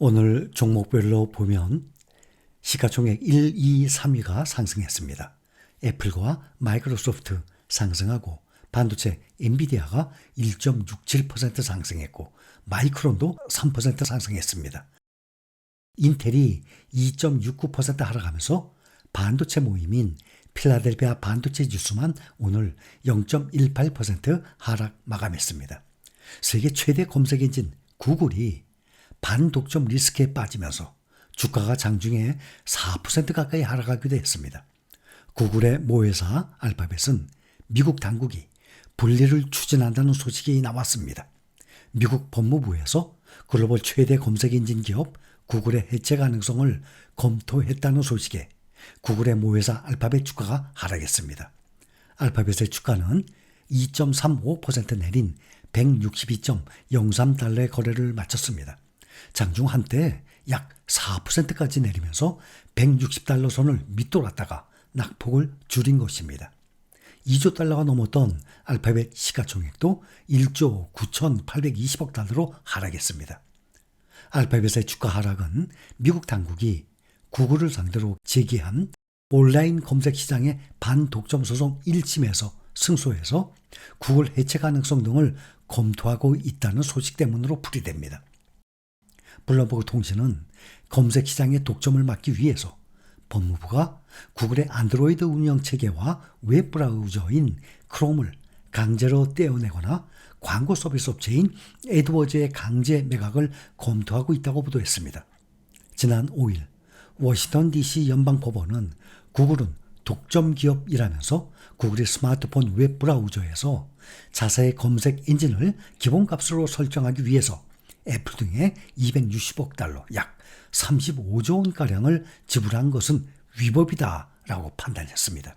오늘 종목별로 보면 시가총액 1, 2, 3위가 상승했습니다. 애플과 마이크로소프트 상승하고 반도체 엔비디아가 1.67% 상승했고 마이크론도 3% 상승했습니다. 인텔이 2.69% 하락하면서 반도체 모임인 필라델피아 반도체 지수만 오늘 0.18% 하락 마감했습니다. 세계 최대 검색 엔진 구글이 반독점 리스크에 빠지면서 주가가 장중에 4% 가까이 하락하기도 했습니다. 구글의 모회사 알파벳은 미국 당국이 분리를 추진한다는 소식이 나왔습니다. 미국 법무부에서 글로벌 최대 검색 엔진 기업 구글의 해체 가능성을 검토했다는 소식에 구글의 모회사 알파벳 주가가 하락했습니다. 알파벳의 주가는 2.35% 내린 162.03달러의 거래를 마쳤습니다. 장중 한때 약 4%까지 내리면서 160달러 선을 밑돌았다가 낙폭을 줄인 것입니다. 2조 달러가 넘었던 알파벳 시가총액도 1조 9,820억 달러로 하락했습니다. 알파벳의 주가 하락은 미국 당국이 구글을 상대로 제기한 온라인 검색 시장의 반독점 소송 1심에서 승소해서 구글 해체 가능성 등을 검토하고 있다는 소식 때문으로 풀이됩니다. 블룸버그 통신은 검색 시장의 독점을 막기 위해서 법무부가 구글의 안드로이드 운영체계와 웹브라우저인 크롬을 강제로 떼어내거나 광고 서비스 업체인 애드워즈의 강제 매각을 검토하고 있다고 보도했습니다. 지난 5일 워싱턴 DC 연방법원은 구글은 독점 기업이라면서 구글의 스마트폰 웹브라우저에서 자사의 검색 엔진을 기본값으로 설정하기 위해서 애플 등에 260억 달러, 약 35조 원가량을 지불한 것은 위법이다라고 판단했습니다.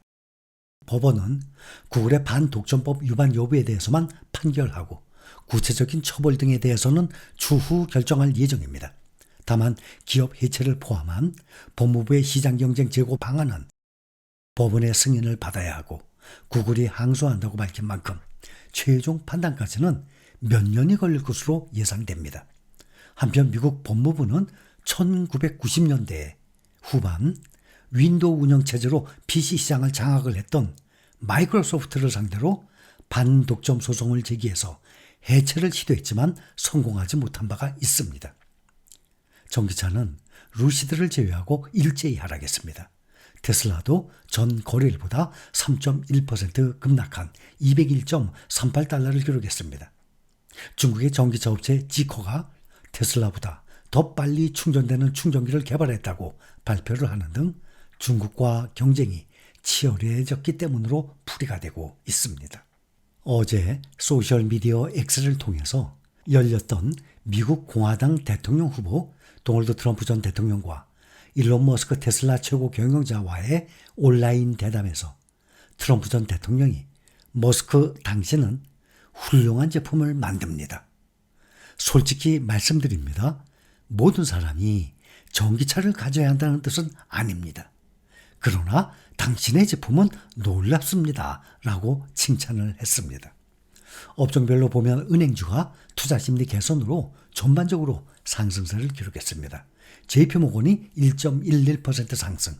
법원은 구글의 반독점법 위반 여부에 대해서만 판결하고 구체적인 처벌 등에 대해서는 추후 결정할 예정입니다. 다만 기업 해체를 포함한 법무부의 시장경쟁 제고 방안은 법원의 승인을 받아야 하고 구글이 항소한다고 밝힌 만큼 최종 판단까지는 몇 년이 걸릴 것으로 예상됩니다. 한편 미국 법무부는 1990년대 후반 윈도우 운영체제로 PC 시장을 장악을 했던 마이크로소프트를 상대로 반독점 소송을 제기해서 해체를 시도했지만 성공하지 못한 바가 있습니다. 전기차는 루시드를 제외하고 일제히 하락했습니다. 테슬라도 전 거래일보다 3.1% 급락한 201.38달러를 기록했습니다. 중국의 전기차 업체 지코가 테슬라보다 더 빨리 충전되는 충전기를 개발했다고 발표를 하는 등 중국과 경쟁이 치열해졌기 때문으로 풀이가 되고 있습니다. 어제 소셜미디어 X를 통해서 열렸던 미국 공화당 대통령 후보 도널드 트럼프 전 대통령과 일론 머스크 테슬라 최고 경영자와의 온라인 대담에서 트럼프 전 대통령이 머스크 당신은 훌륭한 제품을 만듭니다. 솔직히 말씀드립니다. 모든 사람이 전기차를 가져야 한다는 뜻은 아닙니다. 그러나 당신의 제품은 놀랍습니다. 라고 칭찬을 했습니다. 업종별로 보면 은행주가 투자심리 개선으로 전반적으로 상승세를 기록했습니다. JP모건이 1.11% 상승,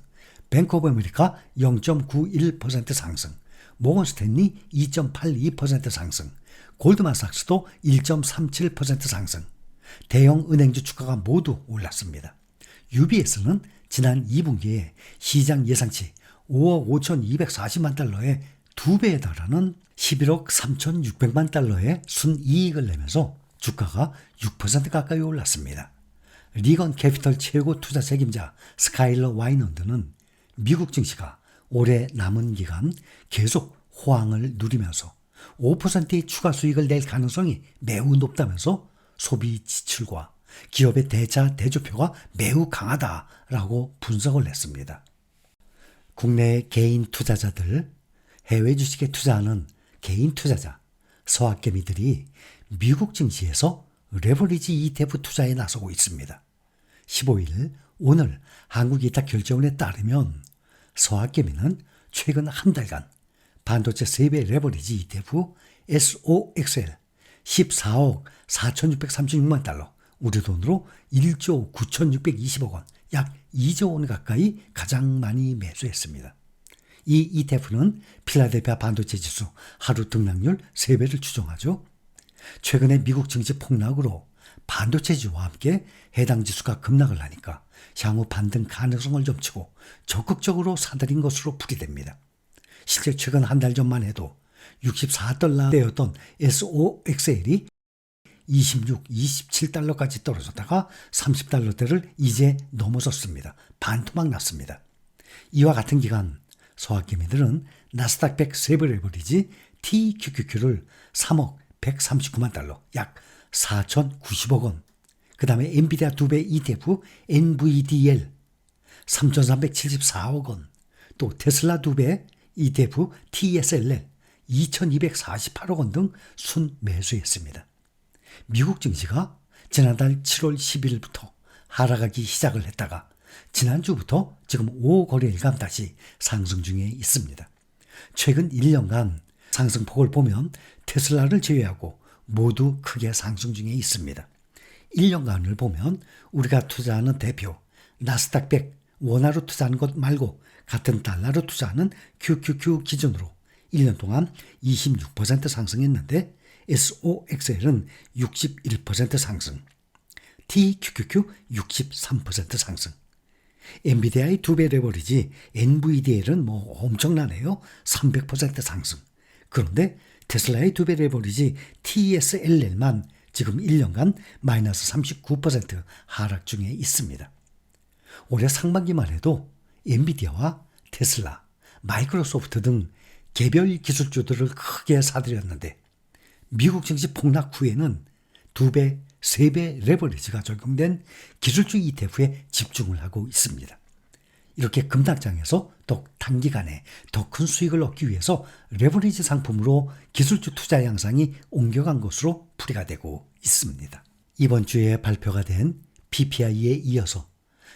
뱅크 오브 아메리카 0.91% 상승, 모건 스탠리 2.82% 상승, 골드만삭스도 1.37% 상승, 대형 은행주 주가가 모두 올랐습니다. UBS는 지난 2분기에 시장 예상치 5억 5,240만 달러의 2배에 달하는 11억 3,600만 달러의 순이익을 내면서 주가가 6% 가까이 올랐습니다. 리건 캐피털 최고 투자 책임자 스카일러 와이넌드는 미국 증시가 올해 남은 기간 계속 호황을 누리면서 5%의 추가 수익을 낼 가능성이 매우 높다면서 소비 지출과 기업의 대차 대조표가 매우 강하다라고 분석을 했습니다. 국내 개인 투자자들, 해외 주식에 투자하는 개인 투자자, 서학개미들이 미국 증시에서 레버리지 ETF 투자에 나서고 있습니다. 15일 오늘 한국이타결제원에 따르면 서학개미는 최근 한 달간 반도체 3배 레버리지 ETF SOXL 14억 4,636만 달러, 우리 돈으로 1조 9,620억 원, 약 2조 원 가까이 가장 많이 매수했습니다. 이 ETF는 필라델피아 반도체 지수 하루 등락률 3배를 추정하죠. 최근에 미국 증시 폭락으로 반도체주와 함께 해당 지수가 급락을 하니까 향후 반등 가능성을 점치고 적극적으로 사들인 것으로 풀이됩니다. 실제 최근 한 달 전만 해도 64달러대였던 SOXL이 26, 27달러까지 떨어졌다가 30달러대를 이제 넘어섰습니다. 반토막 났습니다. 이와 같은 기간 서학개미들은 나스닥 100 세부 레버리지 TQQQ를 3억 139만 달러, 약 4,090억 원, 그 다음에 엔비디아 2배 ETF NVDL 3,374억 원, 또 테슬라 2배 ETF TSLL 2,248억 원 등 순매수했습니다. 미국 증시가 지난달 7월 10일부터 하락하기 시작을 했다가 지난주부터 지금 5거래일간 다시 상승 중에 있습니다. 최근 1년간 상승폭을 보면 테슬라를 제외하고 모두 크게 상승 중에 있습니다. 1년간을 보면 우리가 투자하는 대표 나스닥 100 원화로 투자하는 것 말고 같은 달러로 투자하는 QQQ 기준으로 1년 동안 26% 상승했는데 SOXL은 61% 상승, TQQQ 63% 상승, 엔비디아의 2배 레버리지 NVDL은 엄청나네요. 300% 상승. 그런데 테슬라의 2배 레버리지 TSLL만 지금 1년간 마이너스 39% 하락 중에 있습니다. 올해 상반기만 해도 엔비디아와 테슬라, 마이크로소프트 등 개별 기술주들을 크게 사들였는데 미국 증시 폭락 후에는 2배, 3배 레버리지가 적용된 기술주 ETF에 집중을 하고 있습니다. 이렇게 급락장에서 더 단기간에 더 큰 수익을 얻기 위해서 레버리지 상품으로 기술주 투자 양상이 옮겨간 것으로 풀이가 되고 있습니다. 이번 주에 발표가 된 PPI에 이어서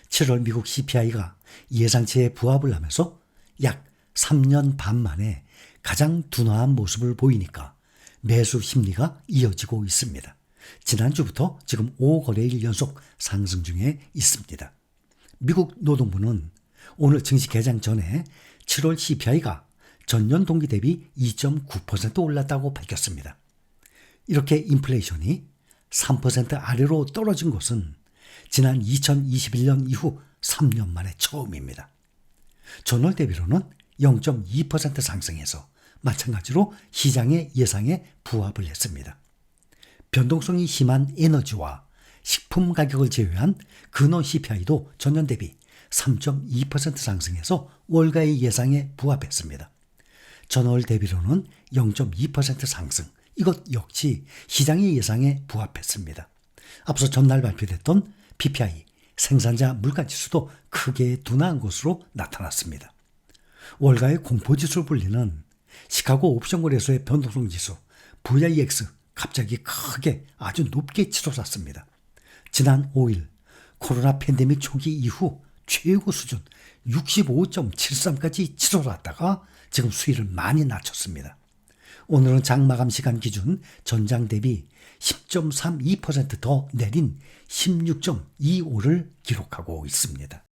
7월 미국 CPI가 예상치에 부합을 하면서 약 3년 반 만에 가장 둔화한 모습을 보이니까 매수 심리가 이어지고 있습니다. 지난주부터 지금 5거래일 연속 상승 중에 있습니다. 미국 노동부는 오늘 증시 개장 전에 7월 CPI가 전년 동기 대비 2.9% 올랐다고 밝혔습니다. 이렇게 인플레이션이 3% 아래로 떨어진 것은 지난 2021년 이후 3년 만에 처음입니다. 전월 대비로는 0.2% 상승해서 마찬가지로 시장의 예상에 부합을 했습니다. 변동성이 심한 에너지와 식품 가격을 제외한 근원 CPI도 전년 대비 3.2% 상승해서 월가의 예상에 부합했습니다. 전월 대비로는 0.2% 상승, 이것 역시 시장의 예상에 부합했습니다. 앞서 전날 발표됐던 PPI 생산자 물가지수도 크게 둔화한 것으로 나타났습니다. 월가의 공포지수로 불리는 시카고 옵션거래소의 변동성지수 VIX 갑자기 크게 아주 높게 치솟았습니다. 지난 5일 코로나 팬데믹 초기 이후 최고 수준 65.73까지 치솟았다가 지금 수위를 많이 낮췄습니다. 오늘은 장마감 시간 기준 전장 대비 10.32% 더 내린 16.25를 기록하고 있습니다.